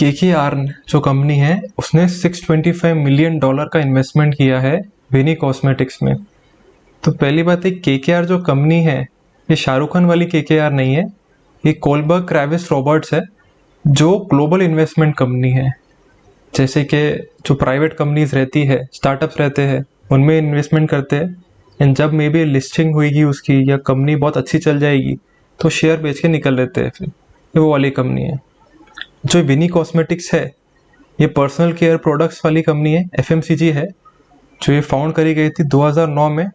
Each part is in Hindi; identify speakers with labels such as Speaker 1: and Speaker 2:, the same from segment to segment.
Speaker 1: KKR जो कंपनी है उसने $625 मिलियन का इन्वेस्टमेंट किया है विनी कॉस्मेटिक्स में। तो पहली बात है, KKR जो कंपनी है ये शाहरुख खान वाली KKR नहीं है, ये कोलबर्ग क्रेविस रॉबर्ट्स है जो ग्लोबल इन्वेस्टमेंट कंपनी है। जैसे कि जो प्राइवेट कंपनीज रहती है, स्टार्टअप्स रहते हैं, उनमें इन्वेस्टमेंट करते हैं एंड जब मे बी लिस्टिंग होगी उसकी या कंपनी बहुत अच्छी चल जाएगी तो शेयर बेच के निकल लेते हैं। फिर ये वो वाली कंपनी है। जो विनी कॉस्मेटिक्स है ये पर्सनल केयर प्रोडक्ट्स वाली कंपनी है, FMCG है, जो ये फाउंड करी गई थी 2009 में।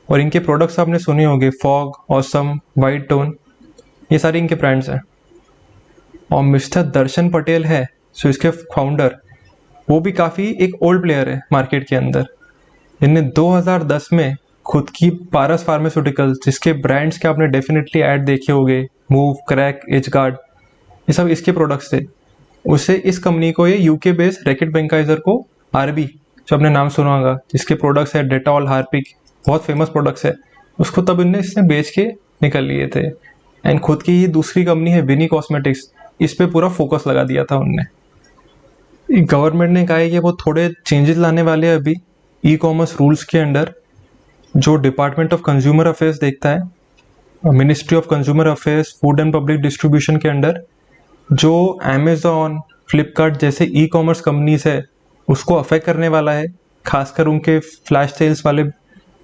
Speaker 1: और इनके प्रोडक्ट्स आपने सुने होंगे, फॉग, ऑसम, वाइट टोन, ये सारी इनके ब्रांड्स हैं। और मिस्टर दर्शन पटेल है जो इसके फाउंडर, वो भी काफ़ी एक ओल्ड प्लेयर है मार्केट के अंदर। इनने 2010 में खुद की पारस फार्मास्यूटिकल्स, जिसके ब्रांड्स के आपने डेफिनेटली ऐड देखे होंगे, मूव, क्रैक, एजगार्ड, ये सब इसके प्रोडक्ट्स थे। उससे इस कंपनी को ये यूके बेस्ड रैकेट बेंकाइजर को आरबी, जो आपने नाम सुना होगा, जिसके प्रोडक्ट्स है डेटॉल, हार्पिक, बहुत फेमस प्रोडक्ट्स है, उसको तब इसने बेच के निकल लिए थे। एंड खुद की ये दूसरी कंपनी है विनी कॉस्मेटिक्स, इस पे पूरा फोकस लगा दिया था उनने। गवर्नमेंट ने कहा है कि वो थोड़े चेंजेस लाने वाले हैं अभी ई कॉमर्स रूल्स के अंडर, जो डिपार्टमेंट ऑफ कंज्यूमर अफेयर्स देखता है, ministry of consumer affairs, food and public distribution के अंडर, जो अमेजोन, फ्लिपकार्ट जैसे ई कॉमर्स कंपनीज है उसको अफेक्ट करने वाला है। खासकर उनके फ्लैश सेल्स वाले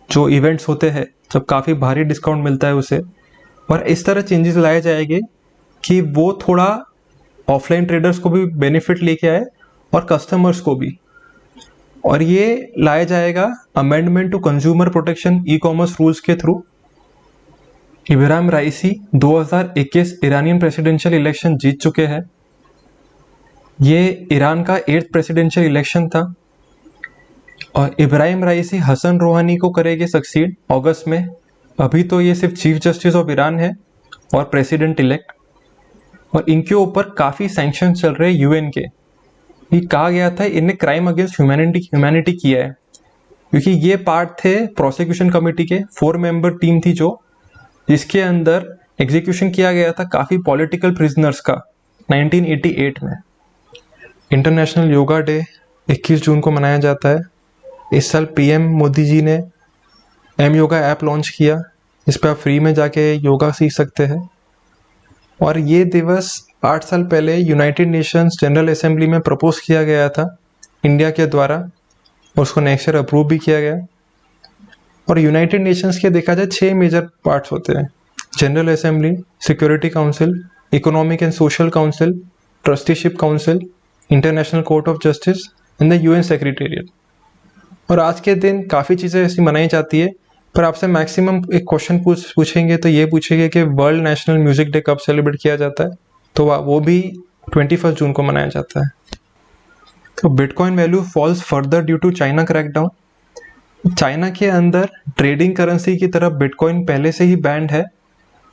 Speaker 1: जो इवेंट्स होते हैं, जब काफ़ी भारी डिस्काउंट मिलता है उसे। और इस तरह चेंजेस लाए जाएंगे कि वो थोड़ा ऑफलाइन ट्रेडर्स को भी बेनिफिट लेके आए और कस्टमर्स को भी। और ये लाया जाएगा amendment to consumer protection e commerce rules के through. Ibrahim Raisi 2021 Iranian presidential election जीत चुके हैं। ये ईरान का 8th प्रेसिडेंशियल इलेक्शन था और इब्राहिम राइसी हसन रोहानी को करेंगे सक्सीड अगस्त में। अभी तो ये सिर्फ चीफ जस्टिस ऑफ ईरान है और प्रेसिडेंट इलेक्ट, और इनके ऊपर काफ़ी सैंक्शन चल रहे हैं UN के। ये कहा गया था इनने क्राइम अगेंस्ट ह्यूमैनिटी किया है, क्योंकि ये पार्ट थे प्रोसिक्यूशन कमेटी के 4 मेंबर टीम थी जो, जिसके अंदर एग्जीक्यूशन किया गया था काफ़ी पॉलिटिकल प्रिजनर्स का 1988 में। इंटरनेशनल योगा डे 21 जून को मनाया जाता है। इस साल PM मोदी जी ने M योगा ऐप लॉन्च किया, इस पर आप फ्री में जाके योगा सीख सकते हैं। और ये दिवस 8 साल पहले यूनाइटेड नेशंस जनरल असेंबली में प्रपोज किया गया था इंडिया के द्वारा, और उसको नेक्स्ट ईयर अप्रूव भी किया गया। और यूनाइटेड नेशंस के देखा जाए 6 मेजर पार्ट्स होते हैं: general assembly, security council, economic and social council, trusteeship council, international court of justice and the UN secretariat. और आज के दिन काफ़ी चीज़ें ऐसी मनाई जाती है, पर आपसे मैक्सिमम एक क्वेश्चन पूछेंगे तो ये पूछेंगे कि वर्ल्ड नेशनल म्यूजिक डे कब सेलिब्रेट किया जाता है, तो वो भी 21 जून को मनाया जाता है। तो bitcoin value falls further due to China crackdown. China के अंदर ट्रेडिंग करेंसी की तरफ बिटकॉइन पहले से ही बैंड है,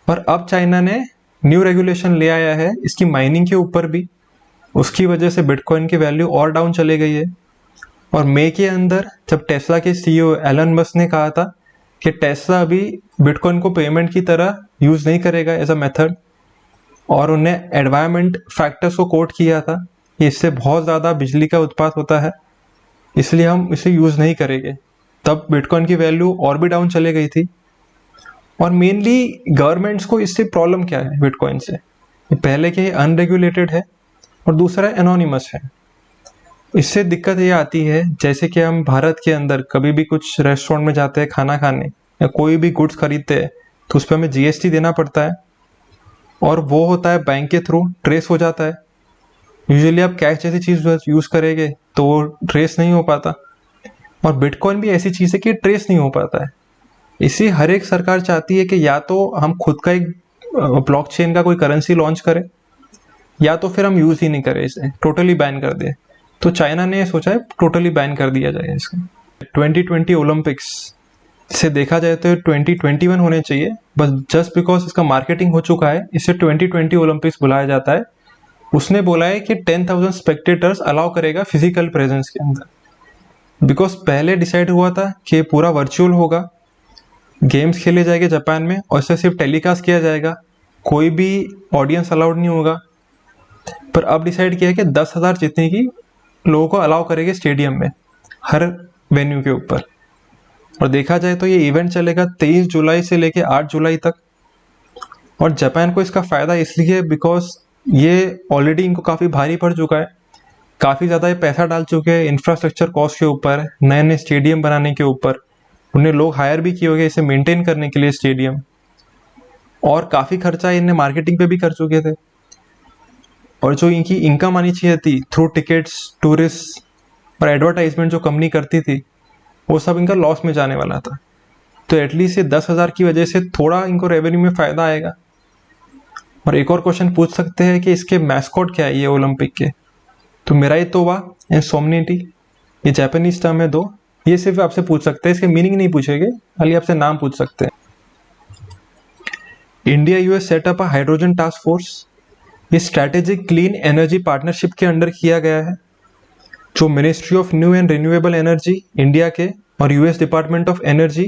Speaker 1: और अब चाइना ने न्यू रेगुलेशन ले आया है इसकी माइनिंग के ऊपर भी। उसकी वजह से बिटकॉइन की वैल्यू और डाउन चले गई है। और मई के अंदर जब टेस्ला के CEO एलन मस्क ने कहा था कि टेस्ला अभी बिटकॉइन को पेमेंट की तरह यूज़ नहीं करेगा एज अ मेथड, और उन्हें एनवायरमेंट फैक्टर्स को कोट किया था कि इससे बहुत ज़्यादा बिजली का उत्पाद होता है, इसलिए हम इसे यूज़ नहीं करेंगे, तब बिटकॉइन की वैल्यू और भी डाउन चले गई थी। और मेनली गवर्नमेंट्स को इससे प्रॉब्लम क्या है बिटकॉइन से? पहले कि ये अनरेगुलेटेड है और दूसरा एनोनिमस है। इससे दिक्कत ये आती है, जैसे कि हम भारत के अंदर कभी भी कुछ रेस्टोरेंट में जाते हैं खाना खाने या कोई भी गुड्स खरीदते हैं तो उस पर हमें GST देना पड़ता है, और वो होता है बैंक के थ्रू ट्रेस हो जाता है। यूजुअली आप कैश जैसी चीज़ यूज़ करेंगे तो वो ट्रेस नहीं हो पाता, और बिटकॉइन भी ऐसी चीज़ है कि ट्रेस नहीं हो पाता है। इसी हर एक सरकार चाहती है कि या तो हम खुद का एक ब्लॉकचेन का कोई करेंसी लॉन्च करें, या तो फिर हम यूज़ ही नहीं करें, इसे टोटली बैन कर दें। तो चाइना ने सोचा है टोटली बैन कर दिया जाए इसका। 2020 ओलंपिक्स से देखा जाए तो 2021 होने चाहिए, बस जस्ट बिकॉज इसका मार्केटिंग हो चुका है इसे 2020 ओलंपिक्स बुलाया जाता है। उसने बोला है कि 10,000 स्पेक्टेटर्स अलाउ करेगा फिजिकल प्रेजेंस के अंदर, बिकॉज पहले डिसाइड हुआ था कि पूरा वर्चुअल होगा, गेम्स खेले जाएंगे जापान में और इसे सिर्फ टेलीकास्ट किया जाएगा, कोई भी ऑडियंस अलाउड नहीं होगा। पर अब डिसाइड किया है कि 10,000 जितने की लोगों को अलाउ करेंगे स्टेडियम में, हर वेन्यू के ऊपर। और देखा जाए तो ये इवेंट चलेगा 23 जुलाई से लेके 8 जुलाई तक। और जापान को इसका फ़ायदा इसलिए बिकॉज ये ऑलरेडी इनको काफ़ी भारी पड़ चुका है, काफ़ी ज़्यादा ये पैसा डाल चुके हैं इंफ्रास्ट्रक्चर कॉस्ट के ऊपर, नए नए स्टेडियम बनाने के ऊपर। उन्हें लोग हायर भी किए होंगे इसे मेंटेन करने के लिए स्टेडियम, और काफ़ी खर्चा इन्हें मार्केटिंग पे भी कर चुके थे। और जो इनकी इनकम आनी चाहिए थी थ्रू टिकट्स, टूरिस्ट और एडवर्टाइजमेंट जो कंपनी करती थी, वो सब इनका लॉस में जाने वाला था। तो एटलीस्ट ये 10,000 की वजह से थोड़ा इनको रेवेन्यू में फ़ायदा आएगा। और एक और क्वेश्चन पूछ सकते हैं कि इसके मैस्कॉट क्या है ये ओलंपिक के। तो मिराई तोवा एंड सोमनिटी, ये जापानीज टर्म है दो, ये सिर्फ आपसे पूछ सकते हैं, इसके मीनिंग नहीं पूछेंगे, खाली आपसे नाम पूछ सकते हैं। India US setup a hydrogen task force, ये स्ट्रैटेजिक क्लीन एनर्जी पार्टनरशिप के अंडर किया गया है, जो ministry of new and renewable energy India के और यूएस डिपार्टमेंट ऑफ एनर्जी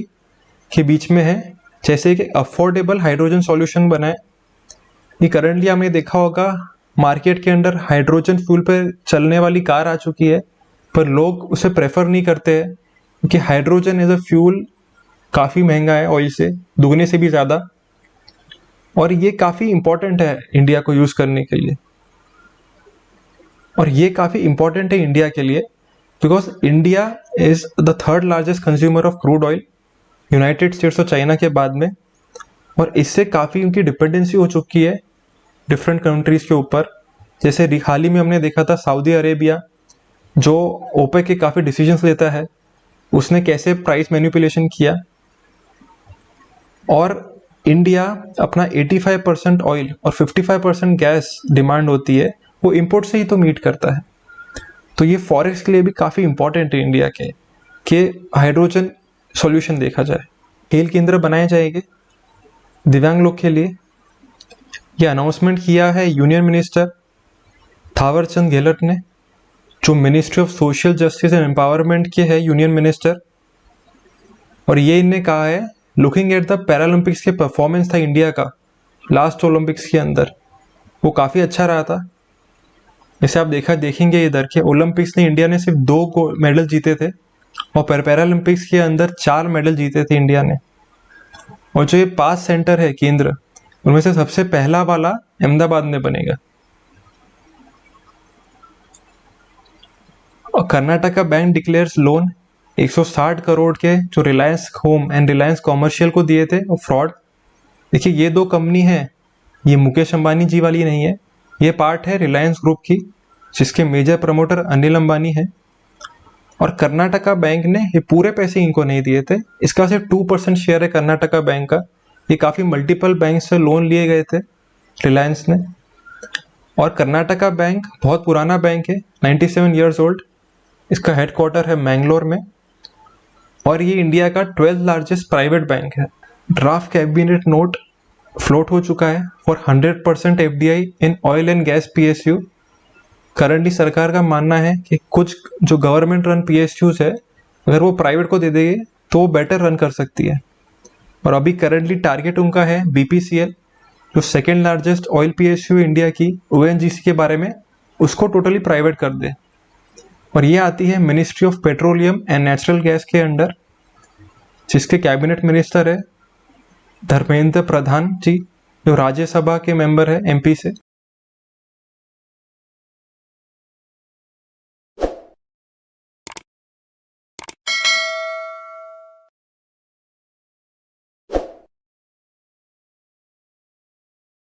Speaker 1: के बीच में है, जैसे कि अफोर्डेबल हाइड्रोजन सॉल्यूशन बनाए। ये करंटली हमने देखा होगा मार्केट के अंदर हाइड्रोजन फ्यूल पर चलने वाली कार आ चुकी है, पर लोग उसे प्रेफर नहीं करते हैं क्योंकि हाइड्रोजन एज अ फ्यूल काफ़ी महंगा है ऑयल से, दुगने से भी ज़्यादा, और ये काफ़ी इम्पॉर्टेंट है इंडिया को यूज़ करने के लिए। और ये काफ़ी इम्पॉर्टेंट है इंडिया के लिए because India is the third largest consumer of crude oil United states और चाइना के बाद में। और इससे काफ़ी उनकी डिपेंडेंसी हो चुकी है डिफरेंट कंट्रीज़ के ऊपर। जैसे हाल ही में हमने देखा था सऊदी अरेबिया, जो ओपेक के काफ़ी डिसीजंस लेता है, उसने कैसे प्राइस मैनिपुलेशन किया। और इंडिया अपना 85% ऑयल और 55% गैस डिमांड होती है, वो इंपोर्ट से ही तो मीट करता है। तो ये फॉरेक्स के लिए भी काफ़ी इंपॉर्टेंट है इंडिया के कि हाइड्रोजन सॉल्यूशन देखा जाए। खेल केंद्र बनाए जाएंगे दिव्यांग लोग के लिए, ये अनाउंसमेंट किया है यूनियन मिनिस्टर थावरचंद गहलोत ने, जो ministry of social justice and empowerment के है यूनियन मिनिस्टर। और ये इनने कहा है लुकिंग एट द पैरालंपिक्स के परफॉर्मेंस था इंडिया का लास्ट ओलंपिक्स के अंदर, वो काफ़ी अच्छा रहा था। जैसे आप देखेंगे इधर के ओलंपिक्स में इंडिया ने सिर्फ 2 मेडल जीते थे और पैरालंपिक्स के अंदर 4 मेडल जीते थे इंडिया ने। और जो ये 5 सेंटर है केंद्र, उनमें से सबसे पहला वाला अहमदाबाद में बनेगा। और Karnataka bank declares loan 160 crore के जो Reliance home and Reliance commercial को दिए थे वो फ्रॉड। देखिए ये 2 कंपनी है, ये मुकेश अंबानी जी वाली नहीं है, ये पार्ट है रिलायंस ग्रुप की जिसके मेजर प्रमोटर अनिल अंबानी है। और कर्नाटका बैंक ने ये पूरे पैसे इनको नहीं दिए थे, इसका सिर्फ 2% शेयर है कर्नाटका बैंक का। ये काफ़ी मल्टीपल बैंक से लोन लिए गए थे रिलायंस ने। और कर्नाटका बैंक बहुत पुराना बैंक है, 97 ईयर्स ओल्ड, इसका हेडक्वार्टर है मैंगलोर में। और ये इंडिया का 12th लार्जेस्ट प्राइवेट बैंक है। ड्राफ्ट कैबिनेट नोट फ्लोट हो चुका है for 100% FDI in oil and gas PSU. Currently सरकार का मानना है कि कुछ जो गवर्नमेंट रन पीएसयूज है, अगर वो प्राइवेट को दे देंगे तो वो बेटर रन कर सकती है। और अभी करंटली टारगेट उनका है बीपीसीएल, जो second largest oil PSU India की ओएनजीसी के बारे में, उसको टोटली प्राइवेट कर दे। और ये आती है ministry of petroleum and natural gas के अंडर, जिसके कैबिनेट मिनिस्टर है धर्मेंद्र प्रधान जी, जो राज्यसभा के मेंबर है एमपी से।